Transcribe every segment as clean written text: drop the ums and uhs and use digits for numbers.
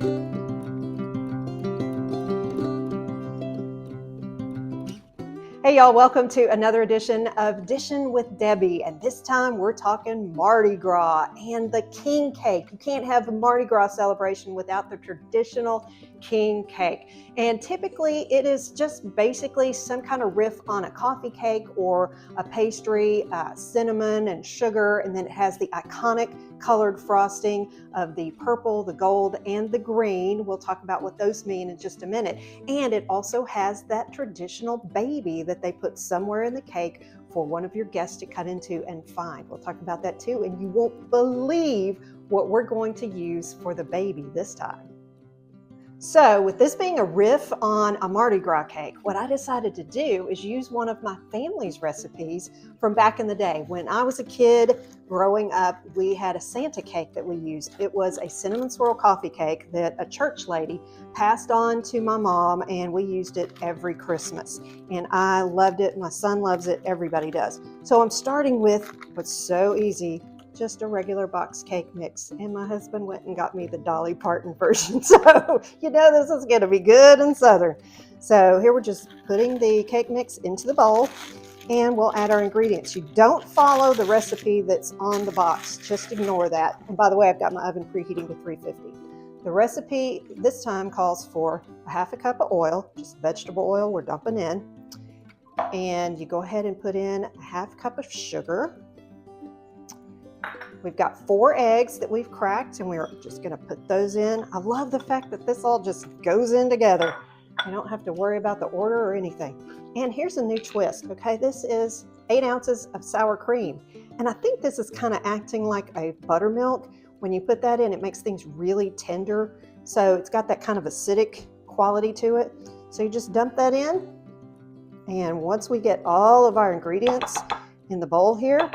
Hey y'all, welcome to another edition of Dishin with Debbie, and this time we're talking Mardi Gras and the king cake. You can't have a Mardi Gras celebration without the traditional king cake. And typically it is just basically some kind of riff on a coffee cake or a pastry, cinnamon and sugar, and then it has the iconic colored frosting of the purple, the gold, and the green. We'll talk about what those mean in just a minute. And it also has that traditional baby that they put somewhere in the cake for one of your guests to cut into and find. We'll talk about that too, and you won't believe what we're going to use for the baby this time. So with this being a riff on a Mardi Gras cake, what I decided to do is use one of my family's recipes from back in the day. When I was a kid growing up, we had a Santa cake that we used. It was a cinnamon swirl coffee cake that a church lady passed on to my mom, and we used it every Christmas. And I loved it. My son loves it. Everybody does. So I'm starting with what's so easy, just a regular box cake mix, and my husband went and got me the Dolly Parton version, so you know this is going to be good and southern. So here we're just putting the cake mix into the bowl, and we'll add our ingredients. You don't follow the recipe that's on the box, just ignore that. And by the way, I've got my oven preheating to 350. The recipe this time calls for a half a cup of oil, just vegetable oil we're dumping in, and you go ahead and put in a half cup of sugar. We've got 4 eggs that we've cracked, and we're just going to put those in. I love the fact that this all just goes in together. You don't have to worry about the order or anything. And here's a new twist, okay? This is 8 ounces of sour cream. And I think this is kind of acting like a buttermilk. When you put that in, it makes things really tender. So it's got that kind of acidic quality to it. So you just dump that in. And once we get all of our ingredients in the bowl here,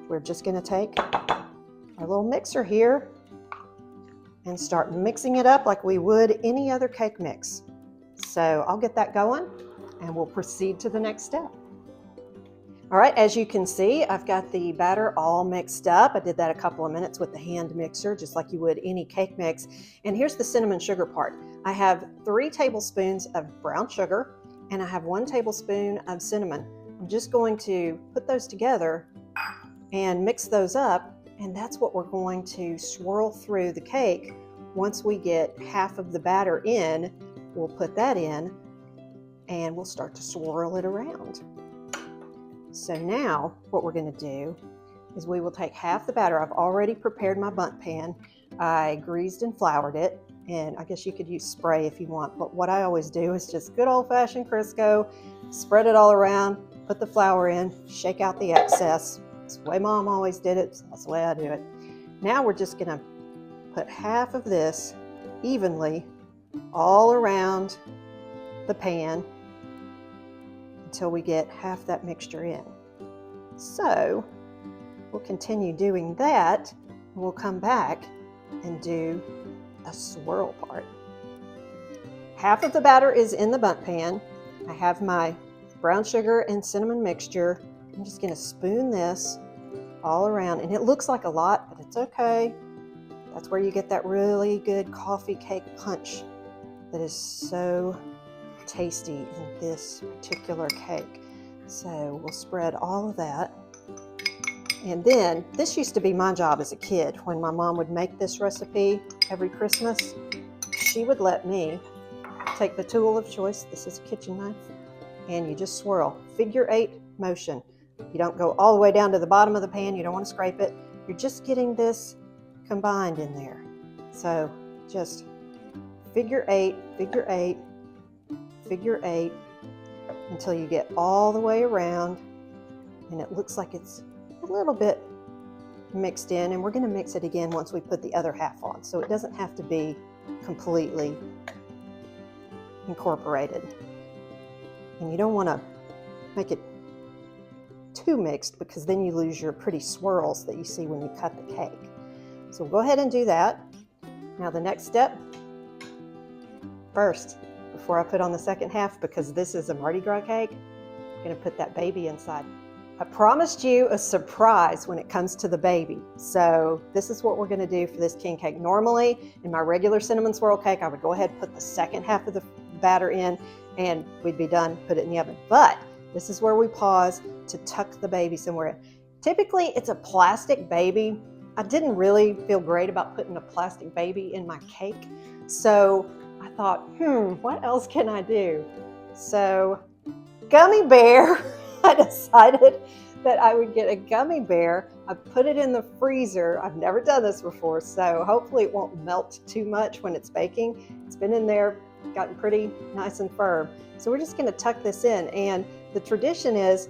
we're just going to take our little mixer here and start mixing it up like we would any other cake mix. So I'll get that going and we'll proceed to the next step. All right, as you can see, I've got the batter all mixed up. I did that a couple of minutes with the hand mixer, just like you would any cake mix. And here's the cinnamon sugar part. I have 3 tablespoons of brown sugar and I have 1 tablespoon of cinnamon. I'm just going to put those together and mix those up, and that's what we're going to swirl through the cake. Once we get half of the batter in, we'll put that in and we'll start to swirl it around. So now what we're going to do is we will take half the batter. I've already prepared my bundt pan. I greased and floured it, and I guess you could use spray if you want, but what I always do is just good old-fashioned Crisco, spread it all around, put the flour in, shake out the excess. That's the way Mom always did it, so that's the way I do it. Now we're just going to put half of this evenly all around the pan until we get half that mixture in. So we'll continue doing that, and we'll come back and do a swirl part. Half of the batter is in the bundt pan. I have my brown sugar and cinnamon mixture. I'm just going to spoon this all around, and it looks like a lot, but it's okay. That's where you get that really good coffee cake punch that is so tasty in this particular cake. So we'll spread all of that. And then this used to be my job as a kid. When my mom would make this recipe every Christmas, she would let me take the tool of choice. This is a kitchen knife, and you just swirl, figure 8 motion. You don't go all the way down to the bottom of the pan. You don't want to scrape it. You're just getting this combined in there. So just figure 8, figure 8, figure 8 until you get all the way around, and it looks like it's a little bit mixed in, and we're going to mix it again once we put the other half on, so it doesn't have to be completely incorporated. And you don't want to make it too mixed, because then you lose your pretty swirls that you see when you cut the cake. So we'll go ahead and do that. Now the next step, first, before I put on the second half, because this is a Mardi Gras cake, I'm going to put that baby inside. I promised you a surprise when it comes to the baby. So this is what we're going to do for this king cake. Normally, in my regular cinnamon swirl cake, I would go ahead and put the second half of the batter in and we'd be done, put it in the oven. But this is where we pause to tuck the baby somewhere in. Typically, it's a plastic baby. I didn't really feel great about putting a plastic baby in my cake. So I thought, what else can I do? So gummy bear. I decided that I would get a gummy bear. I put it in the freezer. I've never done this before, so hopefully it won't melt too much when it's baking. It's been in there, gotten pretty nice and firm. So we're just going to tuck this in. And the tradition is,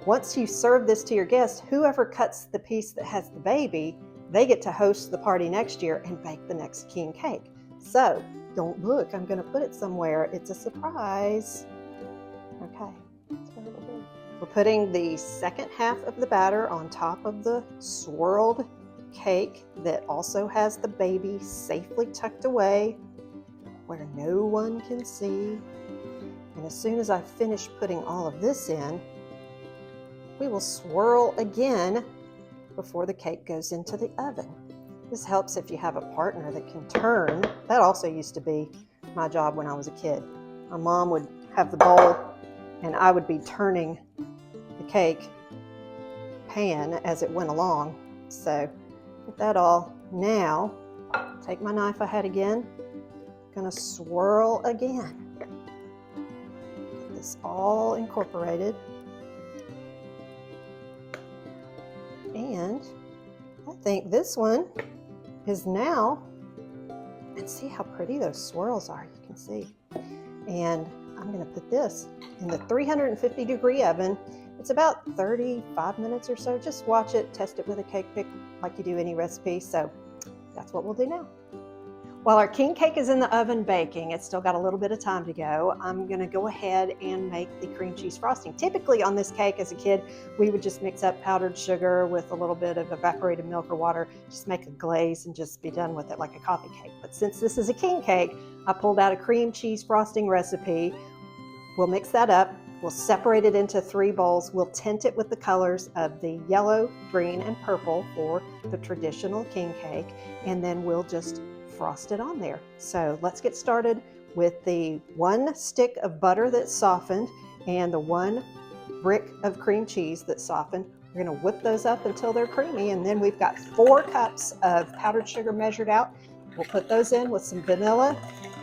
once you serve this to your guests, whoever cuts the piece that has the baby, they get to host the party next year and bake the next king cake. So don't look, I'm going to put it somewhere. It's a surprise. Okay. We're putting the second half of the batter on top of the swirled cake that also has the baby safely tucked away where no one can see. And as soon as I finish putting all of this in, we will swirl again before the cake goes into the oven. This helps if you have a partner that can turn. That also used to be my job when I was a kid. My mom would have the bowl and I would be turning the cake pan as it went along. So get that all. Now, take my knife I had again. Gonna swirl again. Get this all incorporated. And I think this one is now, and see how pretty those swirls are, you can see. And I'm going to put this in the 350-degree oven. It's about 35 minutes or so. Just watch it, test it with a cake pick like you do any recipe. So that's what we'll do now. While our king cake is in the oven baking, it's still got a little bit of time to go. I'm going to go ahead and make the cream cheese frosting. Typically on this cake as a kid, we would just mix up powdered sugar with a little bit of evaporated milk or water, just make a glaze and just be done with it like a coffee cake. But since this is a king cake, I pulled out a cream cheese frosting recipe. We'll mix that up. We'll separate it into 3 bowls. We'll tint it with the colors of the yellow, green, and purple for the traditional king cake. And then we'll just frost it on there. So let's get started with the 1 stick of butter that's softened and the 1 brick of cream cheese that's softened. We're going to whip those up until they're creamy, and then we've got 4 cups of powdered sugar measured out. We'll put those in with some vanilla,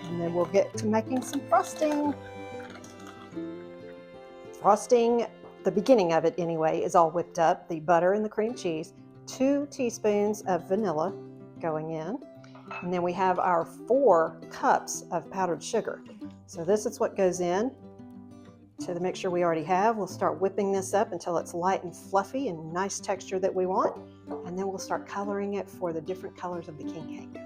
and then we'll get to making some frosting. Frosting, the beginning of it anyway, is all whipped up. The butter and the cream cheese, 2 teaspoons of vanilla going in. And then we have our 4 cups of powdered sugar. So this is what goes in to the mixture we already have. We'll start whipping this up until it's light and fluffy and nice texture that we want. And then we'll start coloring it for the different colors of the king cake.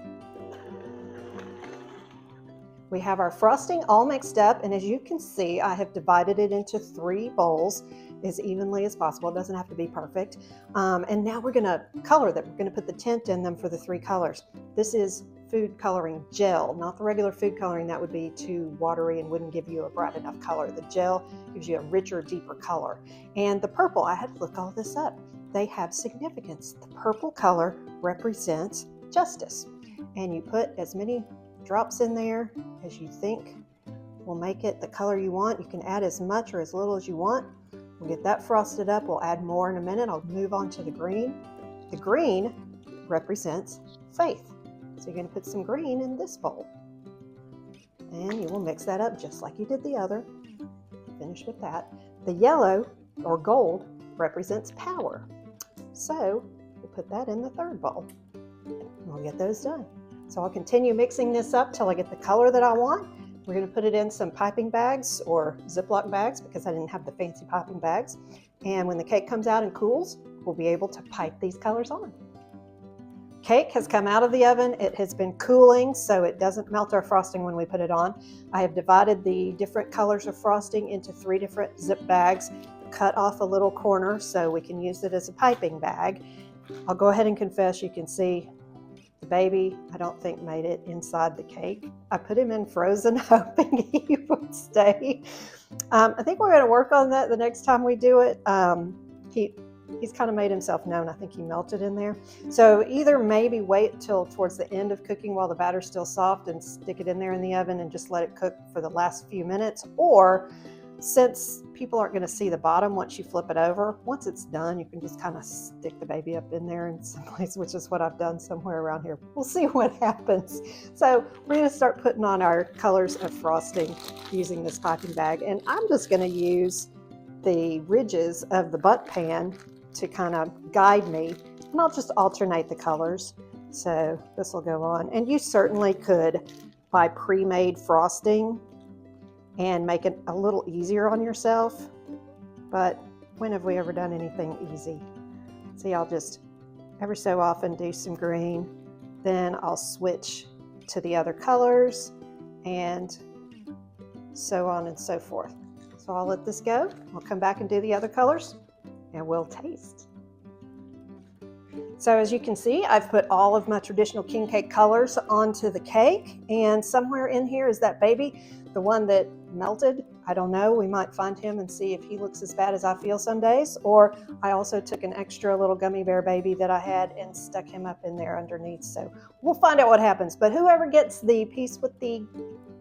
We have our frosting all mixed up, and as you can see, I have divided it into 3 bowls as evenly as possible. It doesn't have to be perfect. And now we're going to color them. We're going to put the tint in them for the 3 colors. This is food coloring gel, not the regular food coloring. That would be too watery and wouldn't give you a bright enough color. The gel gives you a richer, deeper color. And the purple, I had to look all this up. They have significance. The purple color represents justice. And you put as many drops in there as you think will make it the color you want. You can add as much or as little as you want. We'll get that frosted up. We'll add more in a minute. I'll move on to the green. The green represents faith. So you're going to put some green in this bowl. And you will mix that up just like you did the other. Finish with that. The yellow or gold represents power. So we'll put that in the 3rd bowl. And we'll get those done. So I'll continue mixing this up till I get the color that I want. We're going to put it in some piping bags or Ziploc bags because I didn't have the fancy piping bags. And when the cake comes out and cools, we'll be able to pipe these colors on. Cake has come out of the oven. It has been cooling so it doesn't melt our frosting when we put it on. I have divided the different colors of frosting into 3 different zip bags, cut off a little corner so we can use it as a piping bag. I'll go ahead and confess, you can see the baby, I don't think, made it inside the cake. I put him in frozen hoping he would stay. I think we're going to work on that the next time we do it. He's kind of made himself known. I think he melted in there. So either maybe wait till towards the end of cooking while the batter's still soft and stick it in there in the oven and just let it cook for the last few minutes. Or since people aren't going to see the bottom once you flip it over, once it's done, you can just kind of stick the baby up in there in some place, which is what I've done somewhere around here. We'll see what happens. So we're going to start putting on our colors of frosting using this piping bag. And I'm just going to use the ridges of the bundt pan to kind of guide me, and I'll just alternate the colors. So this will go on, and you certainly could buy pre-made frosting and make it a little easier on yourself, but when have we ever done anything easy? See, I'll just every so often do some green, then I'll switch to the other colors, and so on and so forth. So I'll let this go. I'll come back and do the other colors and we'll taste. So as you can see, I've put all of my traditional king cake colors onto the cake, and somewhere in here is that baby, the one that melted. I don't know, we might find him and see if he looks as bad as I feel some days. Or I also took an extra little gummy bear baby that I had and stuck him up in there underneath. So we'll find out what happens. But whoever gets the piece with the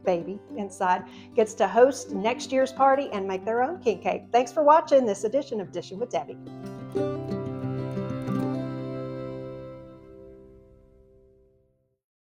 baby inside gets to host next year's party and make their own king cake. Thanks for watching this edition of Dishin with Debbie.